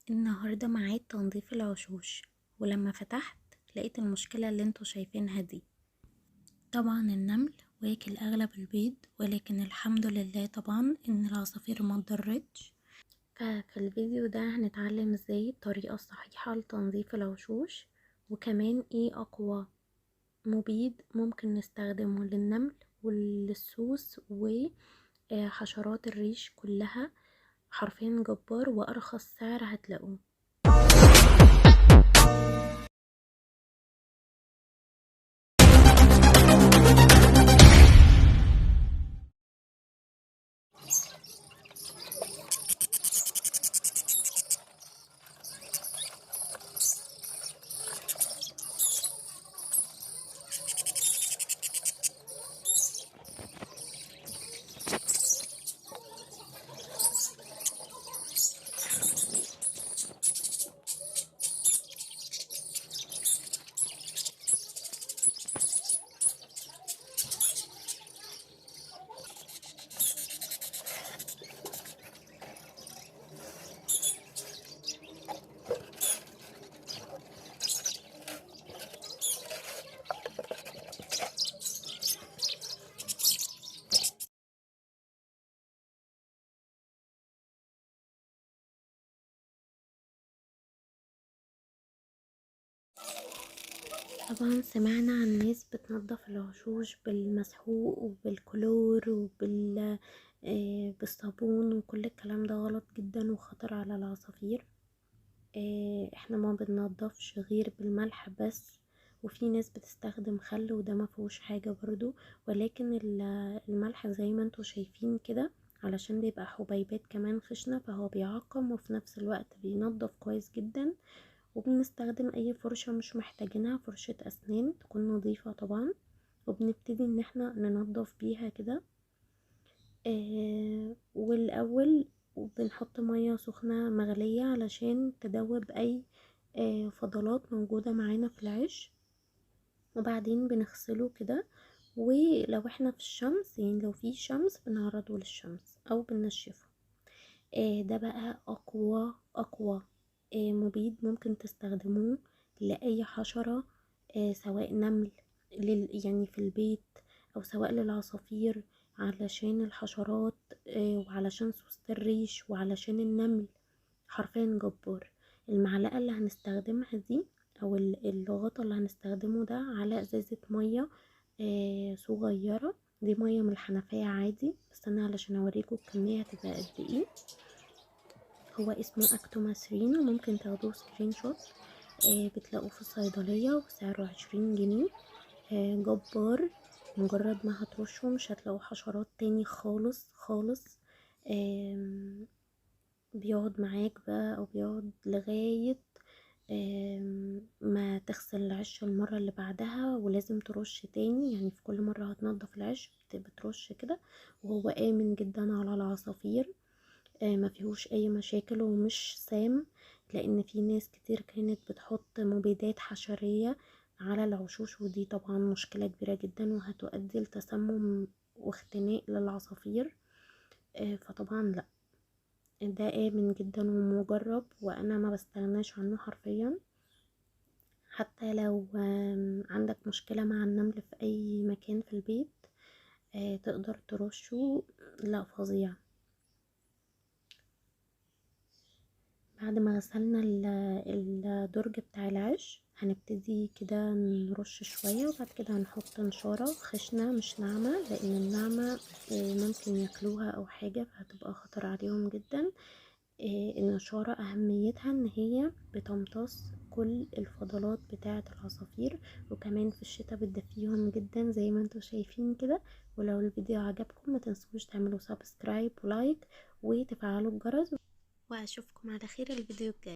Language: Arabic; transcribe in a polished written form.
النهاردة ميعاد تنظيف العشوش، ولما فتحت لقيت المشكلة اللي انتوا شايفينها دي. طبعا النمل واكل اغلب البيض، ولكن الحمد لله طبعا ان العصافير ما اتضرتش. ففي الفيديو ده هنتعلم ازاي الطريقة الصحيحة لتنظيف العشوش، وكمان ايه اقوى مبيد ممكن نستخدمه للنمل وللسوس وحشرات الريش كلها. حرفيا جبار وارخص سعر هتلاقوه. طبعا سمعنا عن ناس بتنظف الوشوش بالمسحوق وبالكلور بالصابون، وكل الكلام ده غلط جدا وخطر على العصافير. احنا ما بننضفش غير بالملح بس، وفي ناس بتستخدم خل وده ما فيهوش حاجة برضو. ولكن الملح زي ما انتوا شايفين كده علشان بيبقى حبيبات كمان خشنة، فهو بيعقم وفي نفس الوقت بينضف كويس جدا. وبنستخدم اي فرشة مش محتاجينها، فرشة اسنان تكون نظيفة طبعا، وبنبتدي ان احنا ننضف بيها كده. والاول بنحط مية سخنة مغلية علشان تدوب اي فضلات موجودة معانا في العيش، وبعدين بنغسله كده. ولو احنا في الشمس، يعني لو في شمس بنعرضه للشمس او بننشفه. ده بقى اقوى مبيد ممكن تستخدموه لأي حشرة، سواء نمل يعني في البيت، او سواء للعصافير، علشان الحشرات، وعلشان سوسة الريش، وعلشان النمل. حرفيا جبار. المعلقة اللي هنستخدمها دي او الغطا اللي هنستخدمه ده على ازازة مية صغيرة. دي مية من الحنفية عادي، بس انا علشان اوريكم الكمية هتبقى قد ايه. هو اسمه اكتوماسرين، وممكن تاخدوه سكرين شوت. بتلاقوه في الصيدلية وسعره 20 جنيه. جبار. مجرد ما هترشه مش هتلاقوا حشرات تاني خالص خالص. بيقعد معاك بقى، او بيقعد لغاية ما تغسل العش المرة اللي بعدها، ولازم ترش تاني، يعني في كل مرة هتنضف العش بترش كده. وهو آمن جدا على العصافير، ما فيهوش اي مشاكل ومش سام. لان في ناس كتير كانت بتحط مبيدات حشرية على العشوش، ودي طبعا مشكلة كبيرة جدا وهتؤدي لتسمم واختناق للعصافير. فطبعا لا، ده آمن جدا ومجرب، وانا ما بستغناش عنه حرفيا. حتى لو عندك مشكلة مع النمل في اي مكان في البيت، تقدر ترشه. لا، فظيع. بعد ما غسلنا الدرج بتاع العش، هنبتدي كده نرش شوية، وبعد كده هنحط نشارة خشنة مش ناعمة، لان الناعمة ممكن ياكلوها او حاجة فهتبقى خطر عليهم جدا. النشارة اهميتها ان هي بتمتص كل الفضلات بتاعة العصافير، وكمان في الشتاء بتدفيهم جدا زي ما انتوا شايفين كده. ولو الفيديو عجبكم ما تنسوش تعملوا سبسكرايب ولايك وتفعلوا الجرس، واشوفكم على خير الفيديو الجاي.